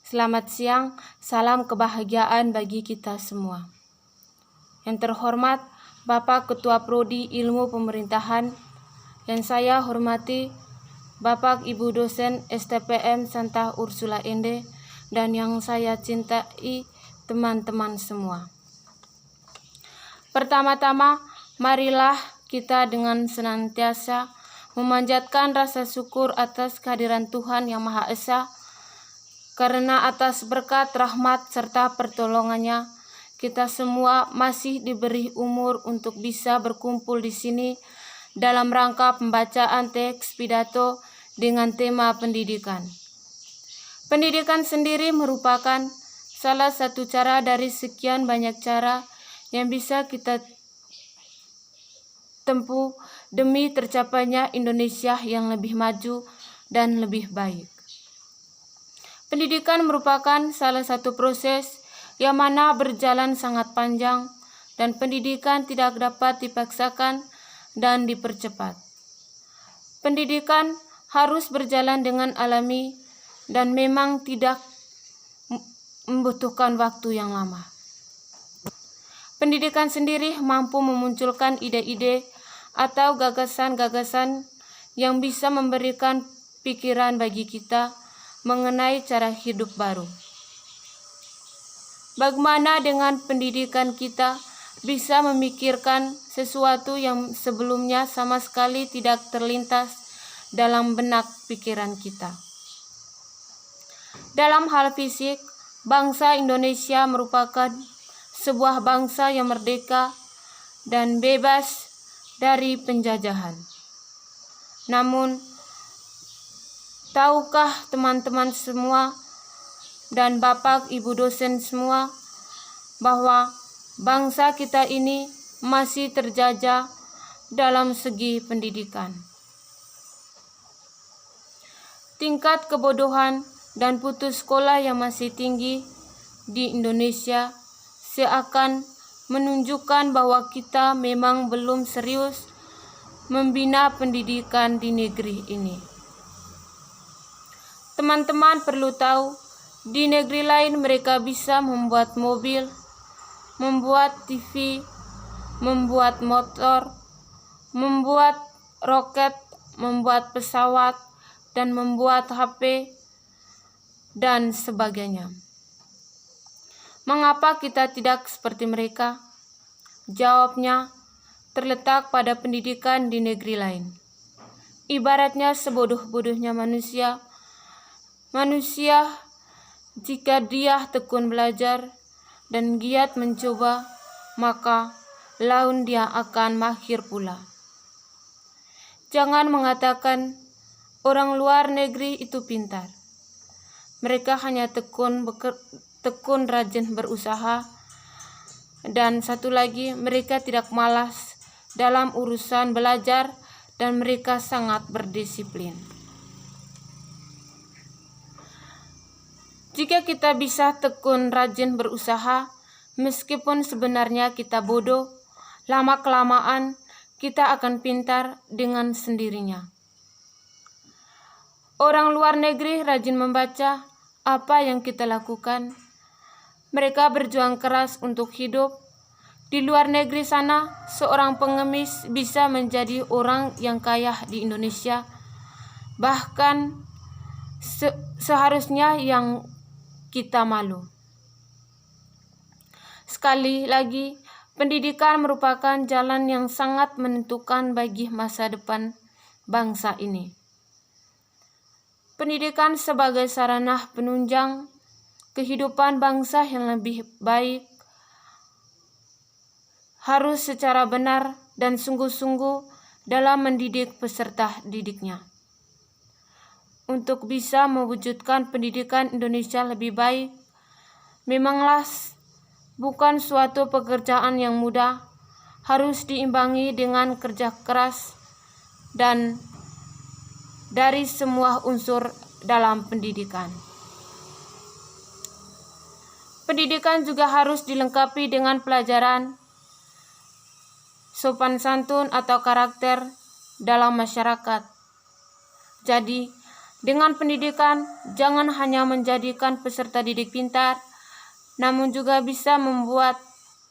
Selamat siang, salam kebahagiaan bagi kita semua. Yang terhormat Bapak Ketua Prodi Ilmu Pemerintahan, yang saya hormati Bapak Ibu dosen STPM Santa Ursula Ende, dan yang saya cintai teman-teman semua. Pertama-tama, marilah kita dengan senantiasa memanjatkan rasa syukur atas kehadiran Tuhan Yang Maha Esa, karena atas berkat, rahmat, serta pertolongannya, kita semua masih diberi umur untuk bisa berkumpul di sini dalam rangka pembacaan teks pidato dengan tema pendidikan. Pendidikan sendiri merupakan salah satu cara dari sekian banyak cara yang bisa kita tempuh demi tercapainya Indonesia yang lebih maju dan lebih baik. Pendidikan merupakan salah satu proses yang mana berjalan sangat panjang, dan pendidikan tidak dapat dipaksakan dan dipercepat. Pendidikan harus berjalan dengan alami dan memang tidak membutuhkan waktu yang lama. Pendidikan sendiri mampu memunculkan ide-ide atau gagasan-gagasan yang bisa memberikan pikiran bagi kita mengenai cara hidup baru. Bagaimana dengan pendidikan kita bisa memikirkan sesuatu yang sebelumnya sama sekali tidak terlintas dalam benak pikiran kita. Dalam hal fisik, bangsa Indonesia merupakan sebuah bangsa yang merdeka dan bebas dari penjajahan. Namun, tahukah teman-teman semua dan Bapak Ibu dosen semua bahwa bangsa kita ini masih terjajah dalam segi pendidikan? Tingkat kebodohan dan putus sekolah yang masih tinggi di Indonesia seakan menunjukkan bahwa kita memang belum serius membina pendidikan di negeri ini. Teman-teman perlu tahu, di negeri lain mereka bisa membuat mobil, membuat TV, membuat motor, membuat roket, membuat pesawat, dan membuat HP, dan sebagainya. Mengapa kita tidak seperti mereka? Jawabnya terletak pada pendidikan di negeri lain. Ibaratnya sebodoh-bodohnya manusia jika dia tekun belajar dan giat mencoba, maka laun dia akan mahir pula. Jangan mengatakan orang luar negeri itu pintar. Mereka hanya tekun rajin berusaha, dan satu lagi, mereka tidak malas dalam urusan belajar dan mereka sangat berdisiplin. Jika kita bisa tekun rajin berusaha, meskipun sebenarnya kita bodoh, lama-kelamaan kita akan pintar dengan sendirinya. Orang luar negeri rajin membaca apa yang kita lakukan. Mereka berjuang keras untuk hidup. Di luar negeri sana, seorang pengemis bisa menjadi orang yang kaya di Indonesia. Bahkan seharusnya yang kita malu. Sekali lagi, pendidikan merupakan jalan yang sangat menentukan bagi masa depan bangsa ini. Pendidikan sebagai sarana penunjang kehidupan bangsa yang lebih baik harus secara benar dan sungguh-sungguh dalam mendidik peserta didiknya. Untuk bisa mewujudkan pendidikan Indonesia lebih baik, memanglah bukan suatu pekerjaan yang mudah, harus diimbangi dengan kerja keras dan dari semua unsur dalam pendidikan. Pendidikan juga harus dilengkapi dengan pelajaran sopan santun atau karakter dalam masyarakat. Jadi, Dengan pendidikan, jangan hanya menjadikan peserta didik pintar, namun juga bisa membuat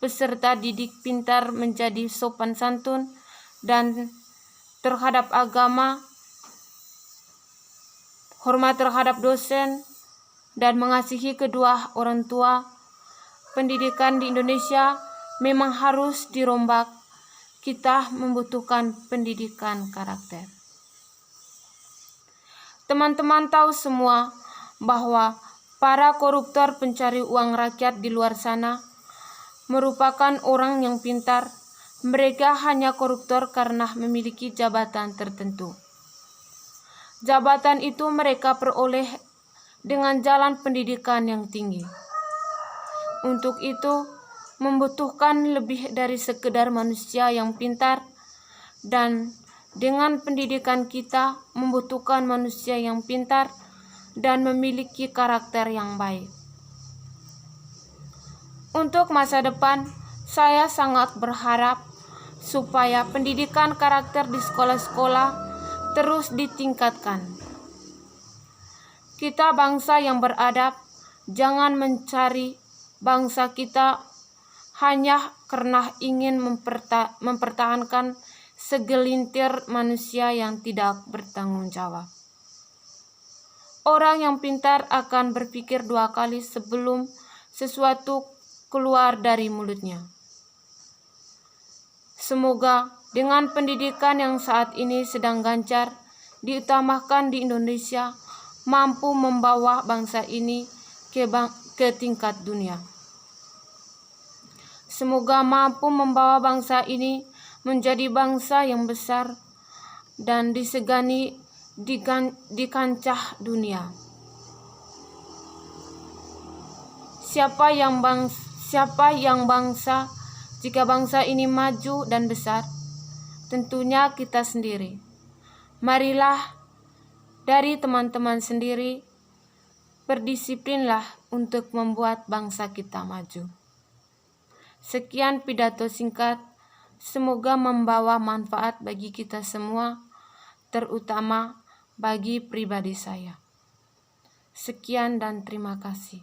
peserta didik pintar menjadi sopan santun dan terhadap agama, hormat terhadap dosen, dan mengasihi kedua orang tua. Pendidikan di Indonesia memang harus dirombak. Kita membutuhkan pendidikan karakter. Teman-teman tahu semua bahwa para koruptor pencari uang rakyat di luar sana merupakan orang yang pintar. Mereka hanya koruptor karena memiliki jabatan tertentu. Jabatan itu mereka peroleh dengan jalan pendidikan yang tinggi. Untuk itu, membutuhkan lebih dari sekedar manusia yang pintar, dan dengan pendidikan kita membutuhkan manusia yang pintar dan memiliki karakter yang baik. Untuk masa depan, saya sangat berharap supaya pendidikan karakter di sekolah-sekolah terus ditingkatkan. Kita bangsa yang beradab, jangan mencari bangsa kita hanya karena ingin mempertahankan segelintir manusia yang tidak bertanggung jawab. Orang yang pintar akan berpikir 2 kali sebelum sesuatu keluar dari mulutnya. Semoga dengan pendidikan yang saat ini sedang gencar diutamakan di Indonesia mampu membawa bangsa ini ke tingkat dunia. Semoga mampu membawa bangsa ini menjadi bangsa yang besar dan disegani di kancah dunia. Siapa yang bangsa jika bangsa ini maju dan besar? Tentunya kita sendiri. Marilah dari teman-teman sendiri berdisiplinlah untuk membuat bangsa kita maju. Sekian pidato singkat. Semoga membawa manfaat bagi kita semua, terutama bagi pribadi saya. Sekian dan terima kasih.